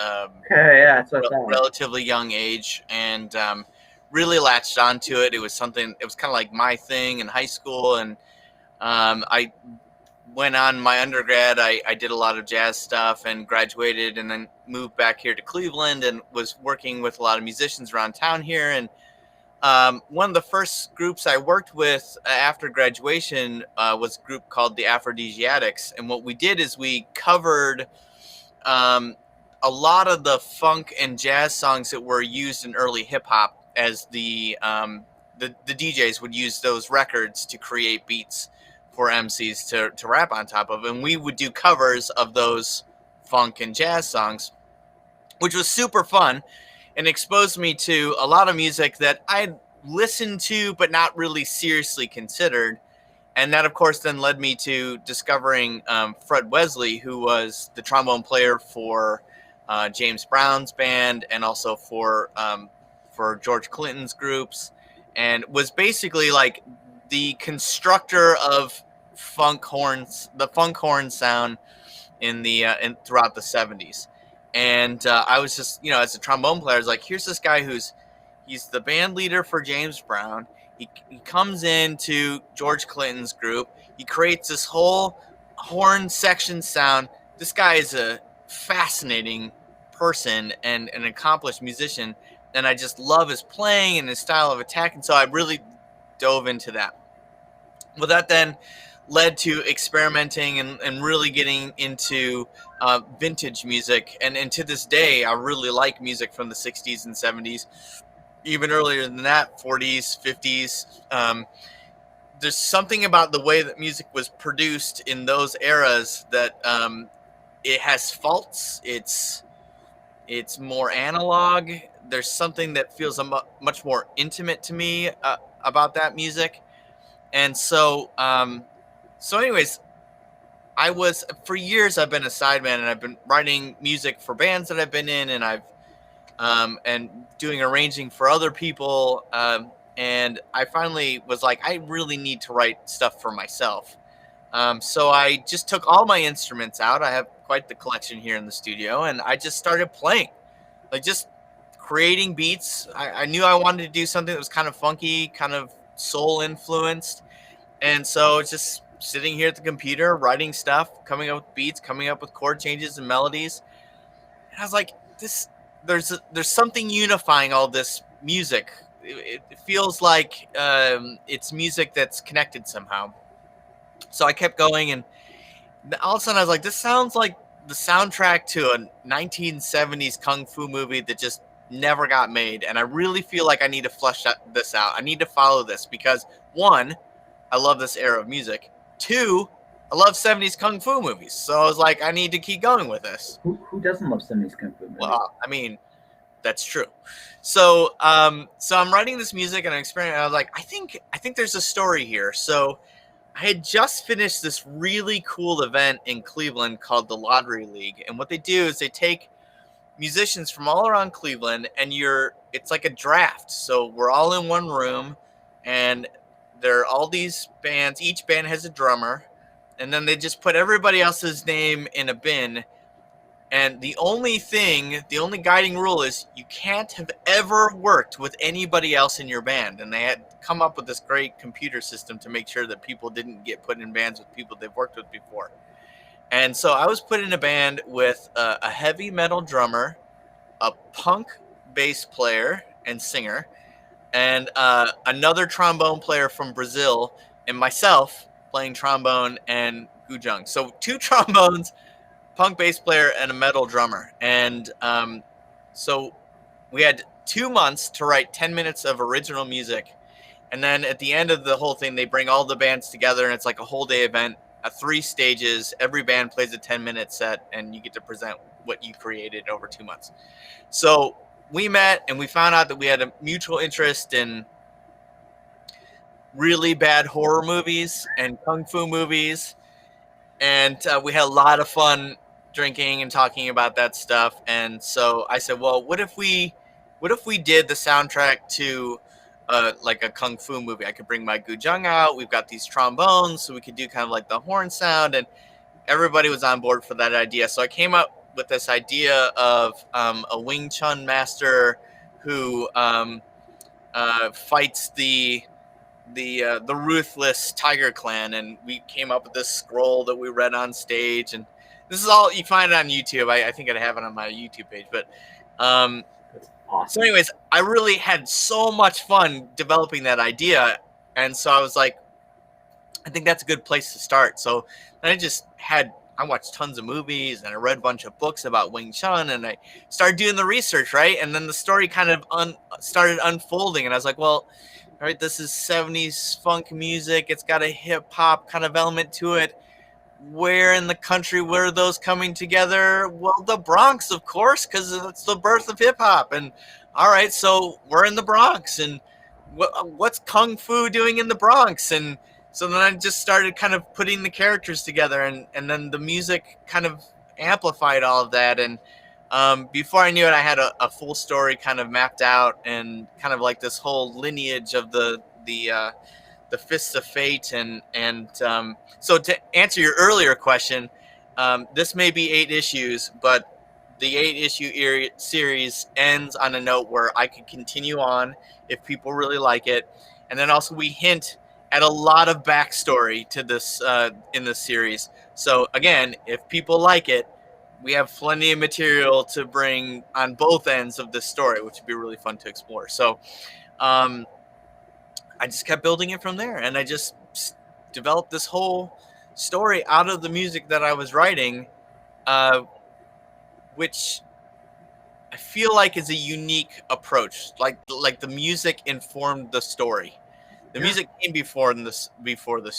Okay, yeah, that's what I thought. relatively young age, and really latched onto it. It was something. It was kind of like my thing in high school, and I went on my undergrad. I did a lot of jazz stuff and graduated, and then moved back here to Cleveland and was working with a lot of musicians around town here. And one of the first groups I worked with after graduation was a group called the Aphrodisiatics. And what we did is we covered a lot of the funk and jazz songs that were used in early hip hop, as the DJs would use those records to create beats for MCs to rap on top of. And we would do covers of those funk and jazz songs, which was super fun and exposed me to a lot of music that I'd listened to but not really seriously considered. And that, of course, then led me to discovering Fred Wesley, who was the trombone player for James Brown's band and also for George Clinton's groups, and was basically like the constructor of funk horns, the funk horn sound in throughout the 70s. And I was just, as a trombone player, I was like, here's this guy he's the band leader for James Brown. He comes into George Clinton's group. He creates this whole horn section sound. This guy is a fascinating person and an accomplished musician. And I just love his playing and his style of attack. And so I really dove into that. Well, that then led to experimenting and really getting into vintage music. And to this day, I really like music from the 60s and 70s. Even earlier than that, 40s, 50s. There's something about the way that music was produced in those eras that it has faults. It's more analog. There's something that feels much more intimate to me about that music. And so anyways, for years I've been a sideman, and I've been writing music for bands that I've been in, and I've and doing arranging for other people. And I finally was like, I really need to write stuff for myself. So I just took all my instruments out. I have quite the collection here in the studio, and I just started playing, like just creating beats. I knew I wanted to do something that was kind of funky, kind of soul influenced. And so it's just sitting here at the computer, writing stuff, coming up with beats, coming up with chord changes and melodies. And I was like, there's something unifying all this music. It feels like it's music that's connected somehow. So I kept going, and all of a sudden I was like, this sounds like the soundtrack to a 1970s kung fu movie that just never got made. And I really feel like I need to flesh this out. I need to follow this because, one, I love this era of music. Two, I love 70s kung fu movies. So I was like, I need to keep going with this. Who doesn't love 70s kung fu movies? Well, I mean, that's true. So I'm writing this music and I'm experimenting. I was like, I think there's a story here. So I had just finished this really cool event in Cleveland called the Lottery League. And what they do is they take musicians from all around Cleveland, and it's like a draft. So we're all in one room, and there are all these bands. Each band has a drummer, and then they just put everybody else's name in a bin. And the only guiding rule is you can't have ever worked with anybody else in your band. And they had come up with this great computer system to make sure that people didn't get put in bands with people they've worked with before. And so I was put in a band with a heavy metal drummer, a punk bass player and singer, and another trombone player from Brazil, and myself playing trombone and guzheng. So 2 trombones, punk bass player, and a metal drummer. And so we had 2 months to write 10 minutes of original music. And then at the end of the whole thing, they bring all the bands together, and it's like a whole day event, 3 stages. Every band plays a 10-minute set, and you get to present what you created over 2 months. So we met, and we found out that we had a mutual interest in really bad horror movies and kung fu movies. And we had a lot of fun drinking and talking about that stuff. And so I said, well, what if we did the soundtrack to like a kung fu movie? I could bring my guzheng out. We've got these trombones, so we could do kind of like the horn sound. And everybody was on board for that idea. So I came up with this idea of a Wing Chun master who fights the ruthless Tiger Clan, and we came up with this scroll that we read on stage, and this is all you find it on YouTube. I think I'd have it on my YouTube page, but That's awesome. so anyways, I really had so much fun developing that idea, and so I was like, I think that's a good place to start. So then I watched tons of movies and I read a bunch of books about Wing Chun, and I started doing the research, right? And then the story kind of started unfolding, and I was like, well, all right, this is 70s funk music. It's got a hip hop kind of element to it. Where in the country were those coming together? Well, the Bronx, of course, because it's the birth of hip hop. And all right, so we're in the Bronx, and what's Kung Fu doing in the Bronx? And so then I just started kind of putting the characters together, and then the music kind of amplified all of that. And before I knew it, I had a full story kind of mapped out, and kind of like this whole lineage of the Fists of Fate, and so to answer your earlier question, this may be 8 issues, but the 8-issue series ends on a note where I could continue on if people really like it, and then also we hint at a lot of backstory to this in this series. So again, if people like it, we have plenty of material to bring on both ends of this story, which would be really fun to explore. So I just kept building it from there, and I just developed this whole story out of the music that I was writing, which I feel like is a unique approach. Like the music informed the story. The music came before the